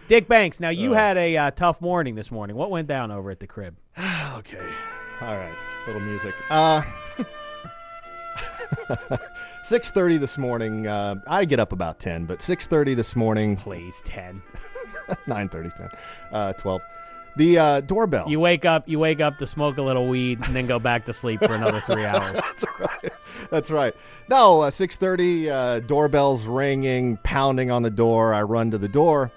Dick Banks, now you had a tough morning this morning. What went down over at the crib? Okay. All right. Little music. 6:30 this morning. I get up about 10, but 6:30 this morning. Please, 10. 9:30, 10, 12. The doorbell. You wake up to smoke a little weed and then go back to sleep for another 3 hours. That's right. No, 6:30, doorbell's ringing, pounding on the door. I run to the door,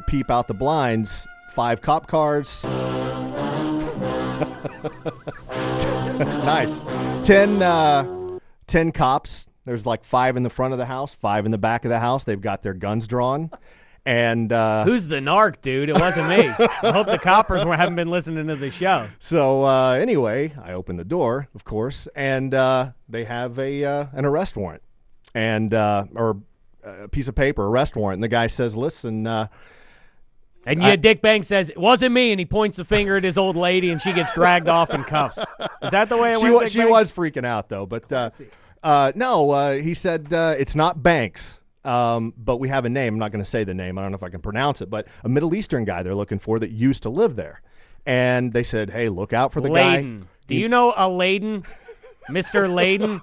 peep out the blinds, 5 cop cars. Nice. 10 cops. There's like 5 in the front of the house, 5 in the back of the house. They've got their guns drawn. And who's the narc, dude? It wasn't me. I hope the coppers haven't been listening to the show. So anyway, I open the door, of course, and they have an arrest warrant and or a piece of paper, arrest warrant. And the guy says, "Listen." And Dick Banks says, "It wasn't me," and he points the finger at his old lady, and she gets dragged off in cuffs. Is that the way it went? She was freaking out though, but no. He said it's not Banks. But we have a name. I'm not going to say the name. I don't know if I can pronounce it, but a Middle Eastern guy they're looking for that used to live there. And they said, hey, look out for the Layden. guy. Do you know a Layden? Mr. Layden?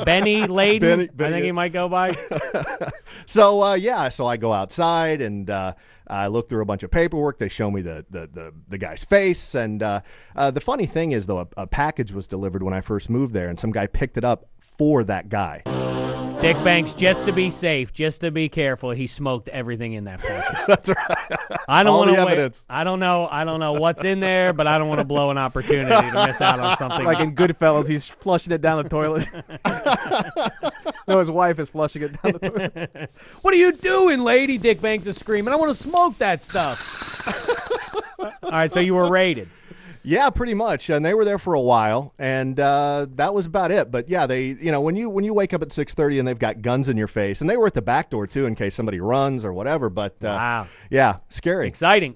Benny Layden? Benny, I think he might go by. So I go outside and I look through a bunch of paperwork. They show me the guy's face. And the funny thing is, though, a package was delivered when I first moved there, and some guy picked it up for that guy. Dick Banks, just to be safe, just to be careful, he smoked everything in that package. That's right. I don't want to evidence. I don't know what's in there, but I don't want to blow an opportunity to miss out on something. Like in Goodfellas, he's flushing it down the toilet. No, his wife is flushing it down the toilet. What are you doing, lady? Dick Banks is screaming. I want to smoke that stuff. All right, so you were raided. Yeah, pretty much, and they were there for a while, and that was about it. But yeah, they, when you wake up at 6:30 and they've got guns in your face, and they were at the back door too in case somebody runs or whatever. But wow, yeah, scary, exciting.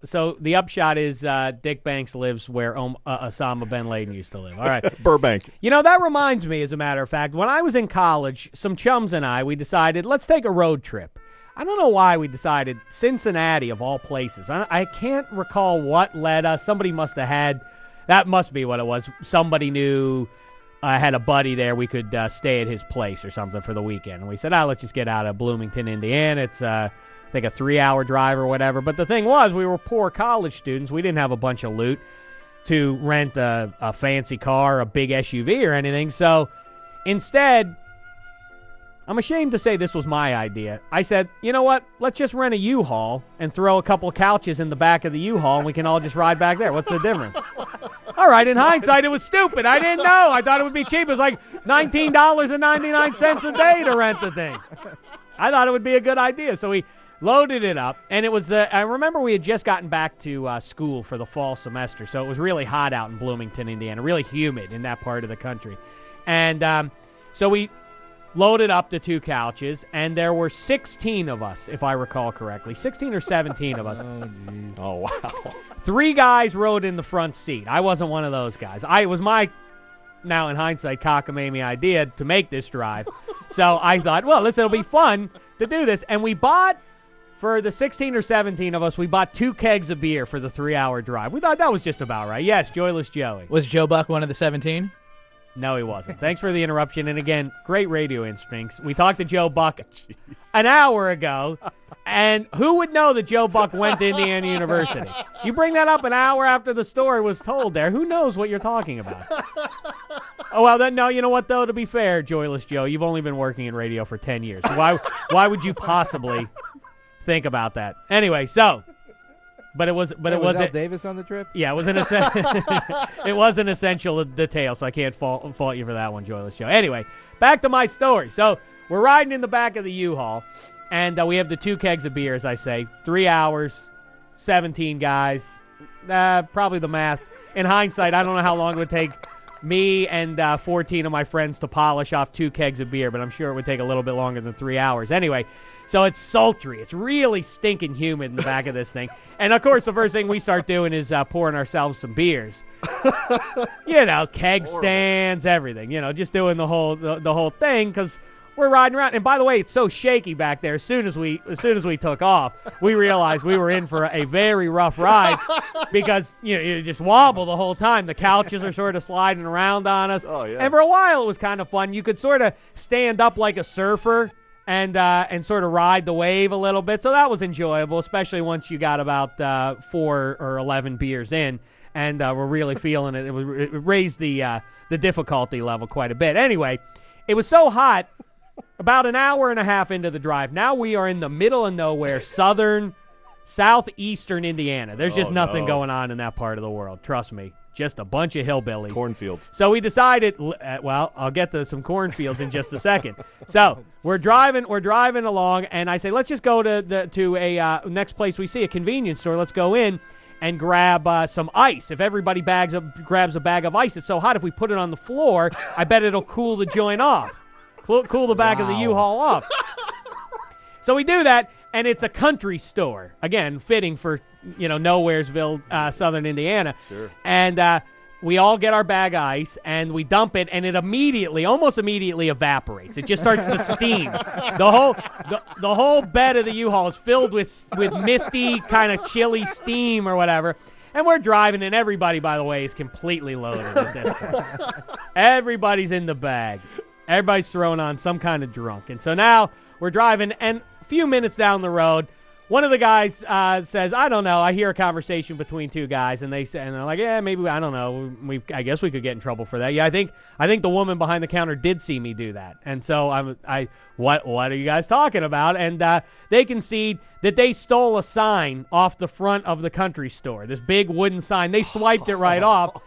So the upshot is Dick Banks lives where Osama bin Laden used to live. All right, Burbank. That reminds me, as a matter of fact, when I was in college, some chums and we decided let's take a road trip. I don't know why we decided Cincinnati, of all places. I can't recall what led us. Somebody must have had – that must be what it was. Somebody knew I had a buddy there. We could stay at his place or something for the weekend. And we said, let's just get out of Bloomington, Indiana. It's, I think, a 3-hour drive or whatever. But the thing was, we were poor college students. We didn't have a bunch of loot to rent a fancy car, a big SUV or anything. So instead – I'm ashamed to say this was my idea. I said, you know what? Let's just rent a U-Haul and throw a couple of couches in the back of the U-Haul, and we can all just ride back there. What's the difference? All right, in hindsight, it was stupid. I didn't know. I thought it would be cheap. It was like $19.99 a day to rent the thing. I thought it would be a good idea. So we loaded it up, and it was, I remember we had just gotten back to school for the fall semester, so it was really hot out in Bloomington, Indiana, really humid in that part of the country. And so we loaded up the 2 couches, and there were 16 of us, if I recall correctly. 16 or 17 of us. Oh, jeez. Oh, wow. 3 guys rode in the front seat. I wasn't one of those guys. It was my, now in hindsight, cockamamie idea to make this drive. So I thought, well, listen, it'll be fun to do this. And we bought, for the 16 or 17 of us, we bought 2 kegs of beer for the 3-hour drive. We thought that was just about right. Yes, Joyless Joey. Was Joe Buck one of the 17? No, he wasn't. Thanks for the interruption. And again, great radio instincts. We talked to Joe Buck an hour ago, and who would know that Joe Buck went to Indiana University? You bring that up an hour after the story was told there. Who knows what you're talking about? Oh, well, then, no, you know what, though? To be fair, Joyless Joe, you've only been working in radio for 10 years. Why would you possibly think about that? Anyway, so... But it was was Al Davis on the trip? Yeah, it was it was an essential detail, so I can't fault you for that one, Joyless Joe. Anyway, back to my story. So we're riding in the back of the U-Haul, and we have the 2 kegs of beer, as I say, 3 hours, 17 guys, probably the math. In hindsight, I don't know how long it would take me and 14 of my friends to polish off 2 kegs of beer, but I'm sure it would take a little bit longer than 3 hours. Anyway, so it's sultry. It's really stinking humid in the back of this thing. And, of course, the first thing we start doing is pouring ourselves some beers. Keg stands, everything. Just doing the whole thing because we're riding around. And by the way, it's so shaky back there. As soon as we took off, we realized we were in for a very rough ride because you just wobble the whole time. The couches are sort of sliding around on us. Oh, yeah. And for a while, it was kind of fun. You could sort of stand up like a surfer and sort of ride the wave a little bit. So that was enjoyable, especially once you got about 4 or 11 beers in. And we're really feeling it. It raised the difficulty level quite a bit. Anyway, it was so hot, about an hour and a half into the drive. Now we are in the middle of nowhere, southeastern Indiana. There's just nothing going on in that part of the world. Trust me. Just a bunch of hillbillies. Cornfields. So we decided, well, I'll get to some cornfields in just a second. So we're driving along, and I say, let's just go to a next place we see, a convenience store. Let's go in and grab some ice. If everybody grabs a bag of ice, it's so hot if we put it on the floor, I bet it'll cool the joint off. Cool the back of the U-Haul off. So we do that, and it's a country store. Again, fitting for, Nowheresville, southern Indiana. Sure. And we all get our bag of ice, and we dump it, and it almost immediately evaporates. It just starts to steam. The whole bed of the U-Haul is filled with misty, kind of chilly steam or whatever. And we're driving, and everybody, by the way, is completely loaded at this point. Everybody's in the bag. Everybody's throwing on some kind of drunk. And so now we're driving, and a few minutes down the road, one of the guys says, I don't know. I hear a conversation between two guys, and they're like, yeah, maybe, I don't know. I guess we could get in trouble for that. Yeah, I think the woman behind the counter did see me do that. And so what are you guys talking about? And they concede that they stole a sign off the front of the country store, this big wooden sign. They swiped it right off.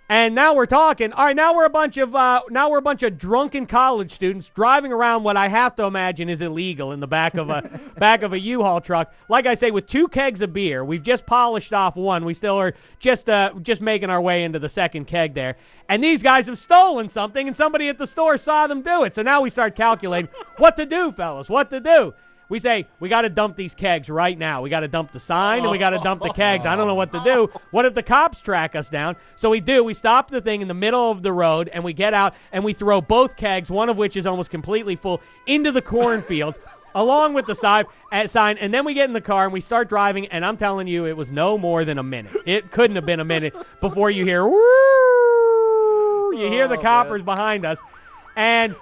And now we're talking. All right, now we're a bunch of drunken college students driving around what I have to imagine is illegal in the back of a U-Haul truck. Like I say, with 2 kegs of beer, we've just polished off one. We still are just making our way into the second keg there. And these guys have stolen something, and somebody at the store saw them do it. So now we start calculating what to do, fellas. What to do? We say, we got to dump these kegs right now. We got to dump the sign, and we got to dump the kegs. I don't know what to do. What if the cops track us down? So we do. We stop the thing in the middle of the road, and we get out, and we throw both kegs, one of which is almost completely full, into the cornfields, along with the sign, and then we get in the car, and we start driving, and I'm telling you, it was no more than a minute. It couldn't have been a minute before you hear, woo! You hear the coppers behind us, and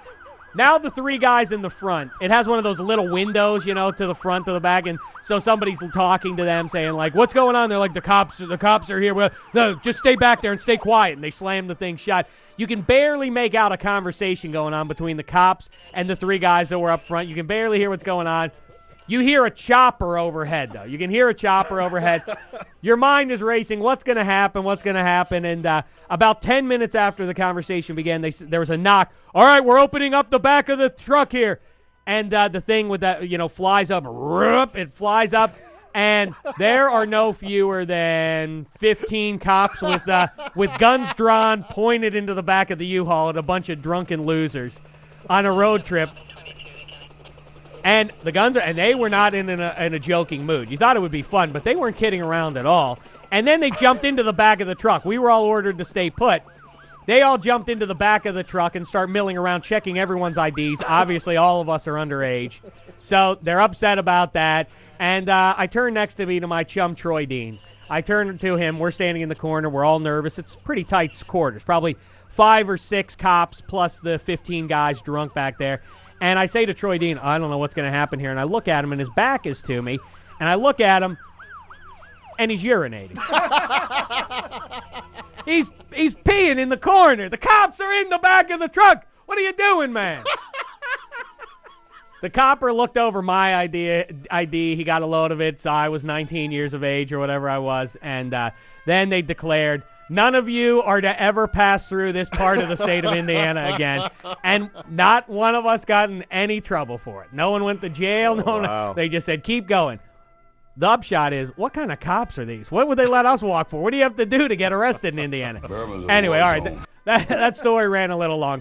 now the 3 guys in the front, it has one of those little windows, to the front, to the back, and so somebody's talking to them saying, like, what's going on? They're like, the cops are here. Well, no, just stay back there and stay quiet, and they slam the thing shut. You can barely make out a conversation going on between the cops and the 3 guys that were up front. You can barely hear what's going on. You hear a chopper overhead, though. You can hear a chopper overhead. Your mind is racing. What's going to happen? What's going to happen? And about 10 minutes after the conversation began, there was a knock. All right, we're opening up the back of the truck here. And the thing with that, flies up. It flies up. And there are no fewer than 15 cops with guns drawn, pointed into the back of the U-Haul, and a bunch of drunken losers on a road trip. And the guns they were not in a joking mood. You thought it would be fun, but they weren't kidding around at all. And then they jumped into the back of the truck. We were all ordered to stay put. They all jumped into the back of the truck and start milling around, checking everyone's IDs. Obviously, all of us are underage. So they're upset about that. And I turn next to me to my chum, Troy Dean. I turn to him. We're standing in the corner. We're all nervous. It's pretty tight quarters, probably 5 or 6 cops plus the 15 guys drunk back there. And I say to Troy Dean, I don't know what's going to happen here. And I look at him, and his back is to me. And I look at him, and he's urinating. He's peeing in the corner. The cops are in the back of the truck. What are you doing, man? The copper looked over my ID. He got a load of it, so I was 19 years of age or whatever I was. And then they declared, none of you are to ever pass through this part of the state of Indiana again. And not one of us got in any trouble for it. No one went to jail. Wow. They just said, keep going. The upshot is, what kind of cops are these? What would they let us walk for? What do you have to do to get arrested in Indiana? Anyway, all right. That story ran a little long.